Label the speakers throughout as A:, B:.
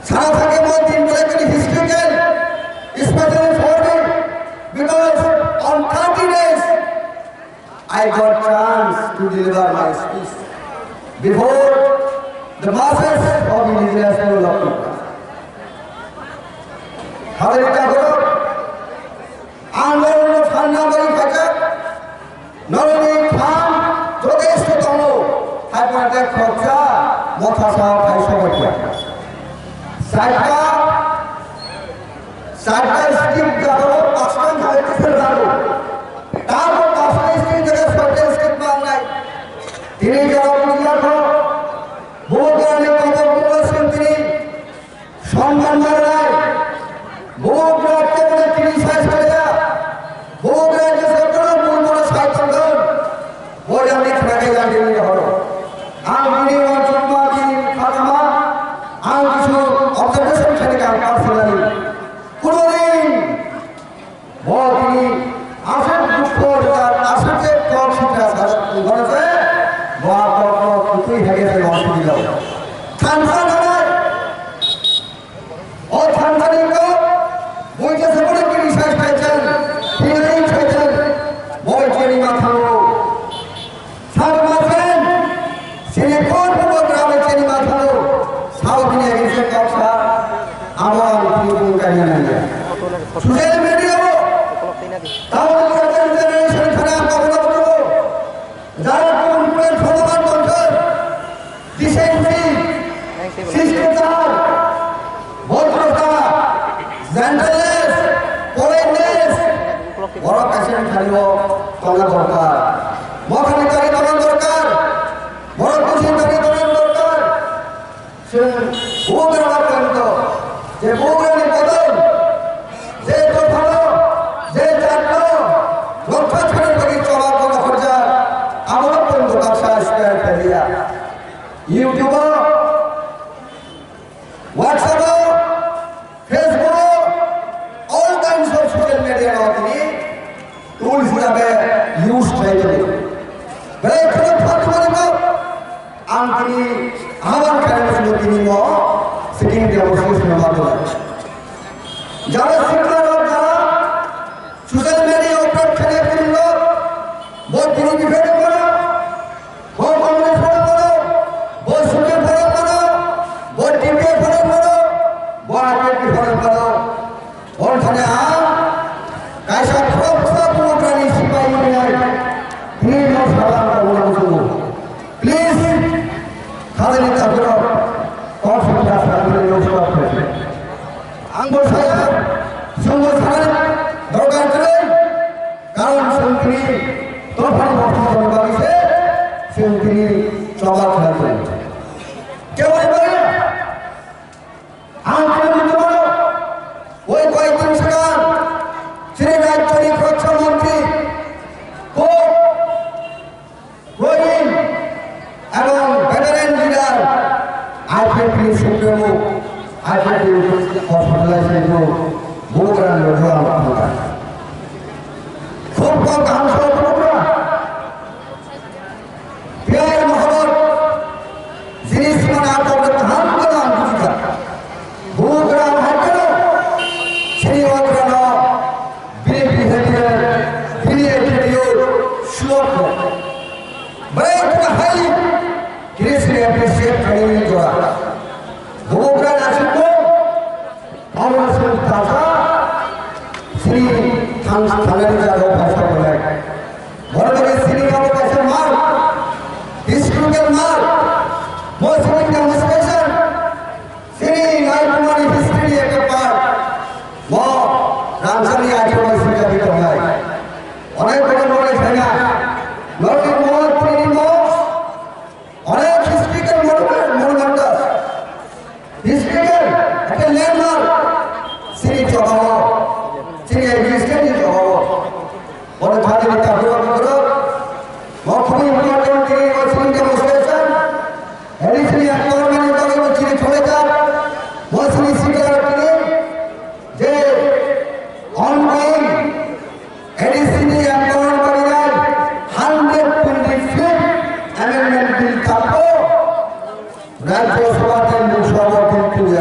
A: ছাড়া থাকে মধ্যে intellectually historical, especially for me, because on 30 days I got chance to deliver my speech before the masses of indigenous people of India. How এটা হলো আন্দোলন fundamental factor নরমি খান যথেষ্টতম হাইপারটেক খরচা মথাসা ফাইসবটিয়া Saika stick দাও পাঁচটা হাইটেসের দাও তারপর পাঁচটা স্টিক থেকে ছয়টা স্টিক বাংলায় তিনি যারা বিখ্যাত বহুজ্ঞানী খবর করেছেন তিনি সম্মান বাংলায় বহু গ্রাহককে বলে তিনি শেষ করে দেয়া বহু গ্রাহকে সরকার মূল মনে সাইকেল বই আমি খানাকে জানিয়ে হলো আমি অঞ্চলবাদী খাতামা আমি কিছু অবজারভেশন থেকে পার্সোনালি কোনোদিন তিনি আসল দুঃখ তার আসলকে কম শিক্ষা ঘরেছে কিছুই হয়ে গেছে অসুবিধা থানসান ও থানসানিক বইটাছে বলে কি বিশ্বাস পেয়েছেন হিলাইন পেয়েছেন বই চেনি মাথানো সাত মাসেন সিলেকট গ্রামে চেনি মাথানো সাউথ ইন্ডিয়া গেছে কথা আমার প্রিয় গাড়ি নিয়ে সোশ্যাল মিডিয়া তাহলে জেনারেশন খারাপ কখনো বলবো যারা কোন ফলোয়ার কন্ট্রোল ডিসেন্সি শিষ্টাচার ভদ্রতা জেন্টালনেস পোলাইটনেস বড় পেশেন্ট খালিব তলা দরকার মখানিকারী তলা দরকার বড় পেশেন্টারি তলা দরকার সে ভূগ্রাম পর্যন্ত যে ভূগ্রামী কদম যে তোফানো যে চাটলো লক্ষ্য ছাড়ের বাকি চলার কোনো খরচা আমার পর্যন্ত কাছা স্কোয়ার ফেলিয়া YouTuber WhatsApp Facebook all kinds of social media তিনি টুলস হিসাবে ইউজ হয়েছে বেড়ে খুব ফাঁকমারিব আমি আমার খেলা তিনি সিটিং ডেমোস্ট্রেশনের মাধ্যমে যারা শিক্ষার যারা সোশ্যাল মিডিয়া উপর খেলে ফেলল বহুত বিরোধী ফেলে করো বহু কংগ্রেস ফেলে করো বহু সুখে ফেলে করো বহু টিপে ফেলে করো বহু আগে ফেলে করো ওখানে কায়সা খুব সব প্রাণী সিপাহী নিয়ে তিনি সালাম করবো প্লিজ খালি তারপর কনফারেন্স আসলে লোকসভা আঙ্গুর সাহেব সঙ্গে সাহেব দরকার করেন কারণ তিনি তখন বর্তমান বাড়িছে তিনি সবার খেলবেন কেউ বলে ওই কয়েকদিন সরকার শ্রী রাজ্যের প্রধানমন্ত্রী রহিম এবং veteran leader IPP supremo IPP hospitalisation বহুগ্রাম লড়াই খুব কম ধান সরবরাহ প্রিয় মহবত জিনিস মানে আপনাদের ধান প্রদান বুঝিকা বহুগ্রাম হাইকেল সেই অগ্রাণ বিহেভিয়ার শ্লোক But highly seriously appreciate training Jora. Bhogran Ashiko, Honorable Tata, Sri Thananja Bhasha Polak. What are the Sri Bhasha Mark? Historical Mark, most demonstration, Sri Naikumari history at a part. More Ramsari Ashiko Sri Abhitomai. অনেক বড় বড় জায়গা নদীর মোড় তিনি মোড় অনেক historical monument historical একটা ল্যান্ডমার্ক শ্রী জবাব শ্রী এক্সিস্টেন্স জবাব বড় ভারী তারপর করো মখমি ইম্পর্টেন্ট তিনি ওয়াচিং ডেমোস্ট্রেশন এডিশনাল এনভায়রনমেন্ট করে চিনি চলে যান মৌসুমী সিকিউরিটি যে ongoing additional environment 125th amendment bill থাকো রাজ্যসভাতে লোকসভা বিল তুলে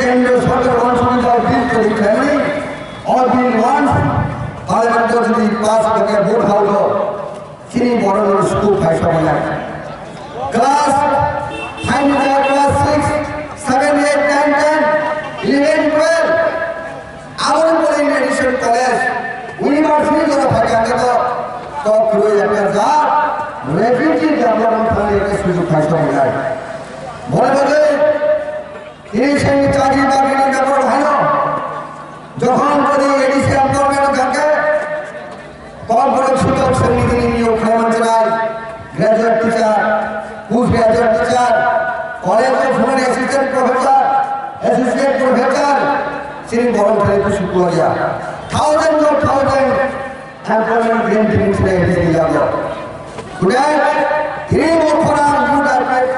A: কেন্দ্র সরকার অসুবিধা বিল করে ফেলেনি অল বিল ওয়ান্স পার্লামেন্ট যদি পাস করে ভোট হলো তিনি বড় বড় স্কুল ফাইসা বলেন ক্লাস 5 ক্লাস 6 7 8 9 10 11 12 আবার বলে এডিশন কলেজ ইউনিভার্সিটি যারা থাকে আগে তো রয়ে একটা যা রেফিউজি ডেভেলপমেন্ট ফান্ডে একটা সুযোগ ফাইসা বলেন বলে বলে তিনি সেই চাকরি বাকরির ব্যাপার হয় না যখন যদি এডিসি এমপ্লয়মেন্ট থাকে কর্পোরেট শিক্ষক সমিতি নিয়োগ মুখ্যমন্ত্রী graduate teacher post graduate teacher college of human assistant professor associate professor তিনি ভলেন্টারি প্রশিক্ষণ করিয়া থাউজেন্ড এমপ্লয়মেন্ট গ্যারান্টি ছিল এডিসি যাবো টুডে তিনি মোখরাম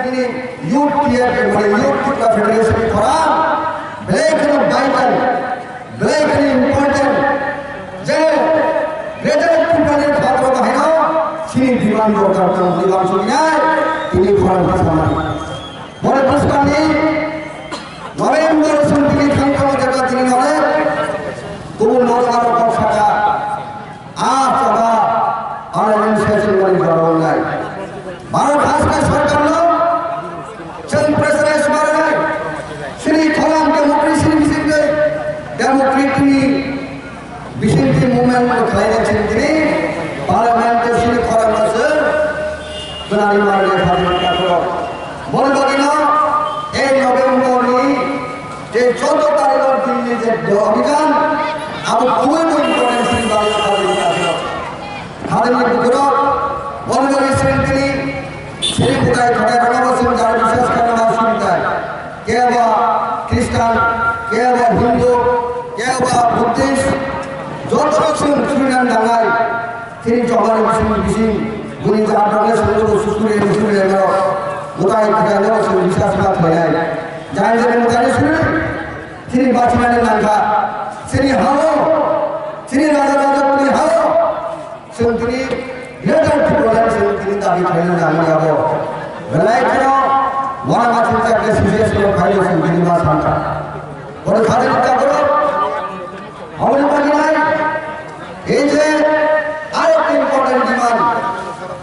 A: তিনি youth tier youth federation forum very vital very important যে গ্রাজুয়েট টিচারের ছাত্র বাহিনী তিনি বিমান দরকার বিমান সুবিধায় তিনি ফরম পাঠান বড় পুরস্কার নেই নভেম্বর সন্ধিকে সংখ্যা যেটা তিনি বলে তবু নজর শাখা আজ সভা পার্লামেন্ট সেশন বলে বড় নাই ভারত হাসকা সরকার चंद प्रेसिडेंट हमारे हैं श्री खोलाम डेमोक्रेसी मिशन के डेमोक्रेसी मिशन के मूवमेंट में खाए जाते हैं पार्लियामेंट के श्री खोलाम से बनाने वाले फार्मेट का करो बोल बाकी ना 1 नवंबर में जे 14 तारीख और दिल्ली जे अभियान अब कोई इम्पोर्टेंस नहीं वाले फार्मेट का करो खाने में करो बोल बाकी श्री श्री बुदाई खड़ा करना बस जान विशेष करना सुनता है क्या वो क्रिश्चियन क्या वो हिंदू क्या वो बुद्धिस्ट जो तो सुनने लगा फिर चौहान विषय गुनी जहाँ डॉक्टर सुनो तो सुसुरे सुसुरे लो बुदाई खड़ा लो सुन विशेष बात है जान जब बुदाई सुने फिर बात में लगा फिर राजा पुरी हालो सुन फिर लेटर बोला তিনি দাবি করেন আমি যাব বেলায় কেন ওয়ান আছে একটা সিরিয়াস করে ফাইল আছে তিনি মাস আনটা বড় খালি চিন্তা করো আমাদের বাকি নাই এই যে আরেকটা ইম্পর্টেন্ট ডিমান্ড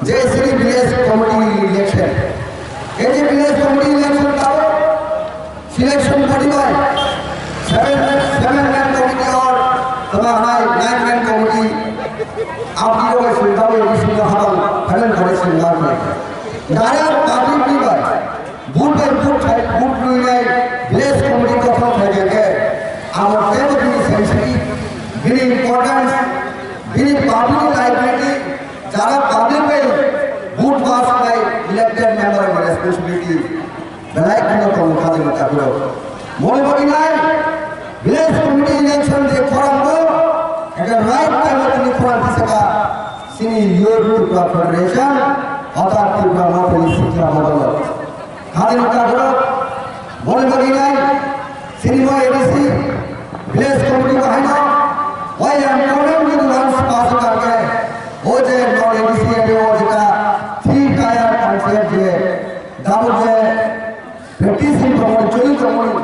A: যে শ্রী বিএস কমিটি ইলেকশন এই যে বিএস কমিটি ইলেকশন তাও সিলেকশন বডি হয় 7 ম্যান কমিটি और তোমার 9 ম্যান কমিটি आपकी जो सुविधा है इसमें हम फलन करे सुविधा में डायरेक्ट पब्लिक की बात बूथ बाय बूथ में विलेज कमिटी को फॉर्म है के our democracy essentially very important very public liability जरा पब्लिक में booth pass by elected member of responsibility बनाए कि तो मुखा दे मत करो मोल बड़ी नहीं village committee election they form को अगर राइट टाइम में नहीं फॉर्म दे सका सिनी यूथ फेडरेशन अथॉरिटी का नौकरी शिक्षा मॉडल खाली मत करो मोल बड़ी नहीं सिनेमा एडीसी विलेज कमिटी का है ना वही एम्प्लॉयमेंट के लॉन्च पास करके वो जे नॉन एडीसी है वो जितना ठीक आया कॉन्सेप्ट जे दारू जे पेटिशन प्रमोट चोरी प्रमोट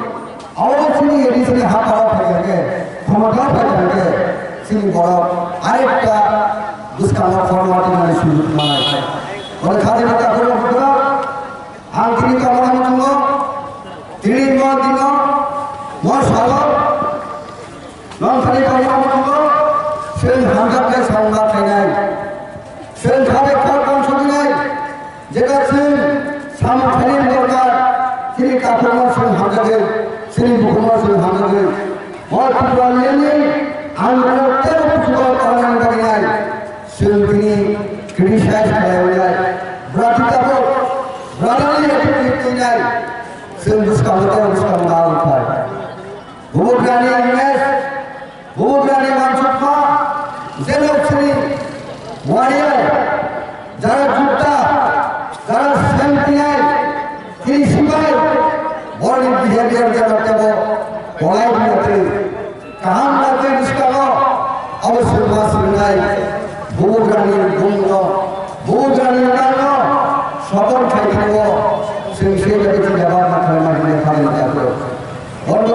A: और सिनी एडीसी हाथ आउट करके ক্ষমতা করতে সিনি বড় আরেকটা দুষ্কাম ফরওয়ার্ডিং মানে শুরু মানায় বলে খাদিনা কাপড় পড়া আন্তরিক অবলম্বন তিনি দিন মশাল নখালি অবলম্বন সেই হাজারকে সংবাদ নাই সেই ধারে কোন শুধু নাই যেটা সেই সামখালির দরকার তিনি কাপড় সেই হাজারে সেই মুখমা সেই হাজারে और पुराने आंदोलन तेरे पुष्कर करने लगे हैं सिंधनी क्रिटिसाइज किया हुआ है ब्राज़ील को ब्राज़ील एक्टिविटी नहीं सिंधुस का होता है उसका नाम उठा है भूग्रानी इमेज भूग्रानी मानसुखा जेलोक्सनी वारियर जरा जुट्टा जरा सेंटियाल किसिबाई बॉडी बिहेवियर जरा तबो पढ़ाई करते काम करते इसका लो अवश्य बात सुनाई भूग्रानी गुंगो भूग्रानी डालो सबर खाई वो सिंह से जब जवाब ना खाने में खाने जाते हो और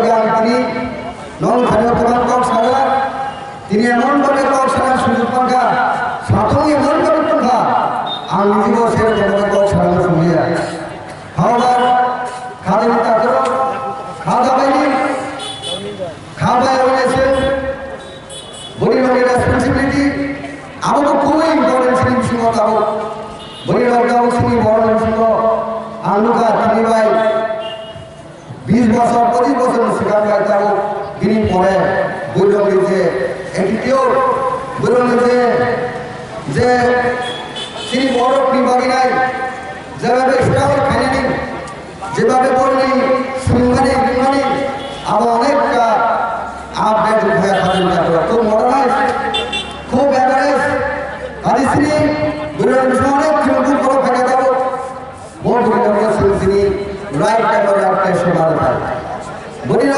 A: 20 বছর 25 বছর শিকার পাইতাম তিনি পরে বললেন যে অ্যাটিটিউড বললেন যে তিনি বড় বিভাগী নাই যেভাবে স্টাফ খাইনি যেভাবে বললি শুনবানি বিমানি আবার অনেকটা আপডেট হয়ে থাকেন খুব মডার্নাইজ খুব অ্যাভারেজ হাদিসিনি বললেন অনেক কিন্তু বড় ফেলে দেবো বড় তিনি রাইট টাইমে একটা সমাল পায় বলিল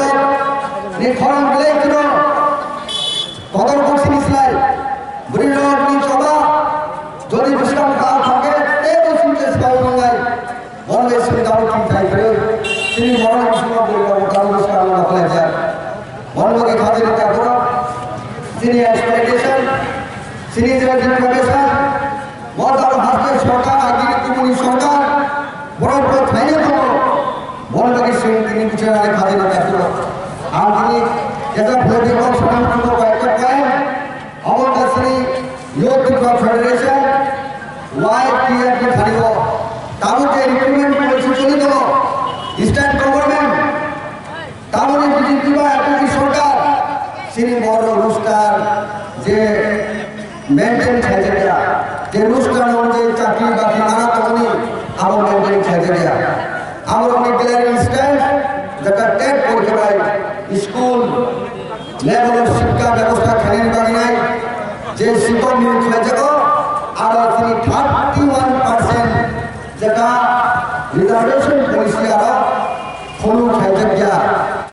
A: নি ফরম গেলে কিনো কদর করছি ইসলাই বলিল নি সবা যদি বিশ্রাম কাল থাকে এই বসুনকে স্পাই মঙ্গাই বলবে সে দাও কি চাই করে তিনি বড় সময় বলল কাল বিশ্রাম না ফেলে যায় বলবকে খাদের তা করো তিনি এক্সপেক্টেশন তিনি যে ইনফরমেশন মতার হাতে সরকার আগে কমিউনি সরকার বড় বড় ফাইনাল করো বলবকে সিং তিনি বিচারে খাদের তা করো আর তিনি যেটা পলিটিক্যাল সংগঠন কয়েকটা পয়েন্ট আমাদের শ্রী ইউথ ফেডারেশন YPF খালিব তাবুকে রিক্রুটমেন্ট পলিসি চলিত স্টেট গভর্নমেন্ট তাবুকে বিজেপিবা একটি সরকার শ্রী বড় রুস্টার যে মেনটেন খাইতে দেয়া যে রুস্টার অনুযায়ী চাকরি বাকরি নানা তখনই আমার মেনটেন খাইতে দেয়া আমার মিডিয়ার ইনস্ট্যান্ট যেটা টেট করতে পারে স্কুল লেভেলের শিক্ষা ব্যবস্থা খেলেন বাকি নাই যে শিক্ষক নিয়োগ হয়েছে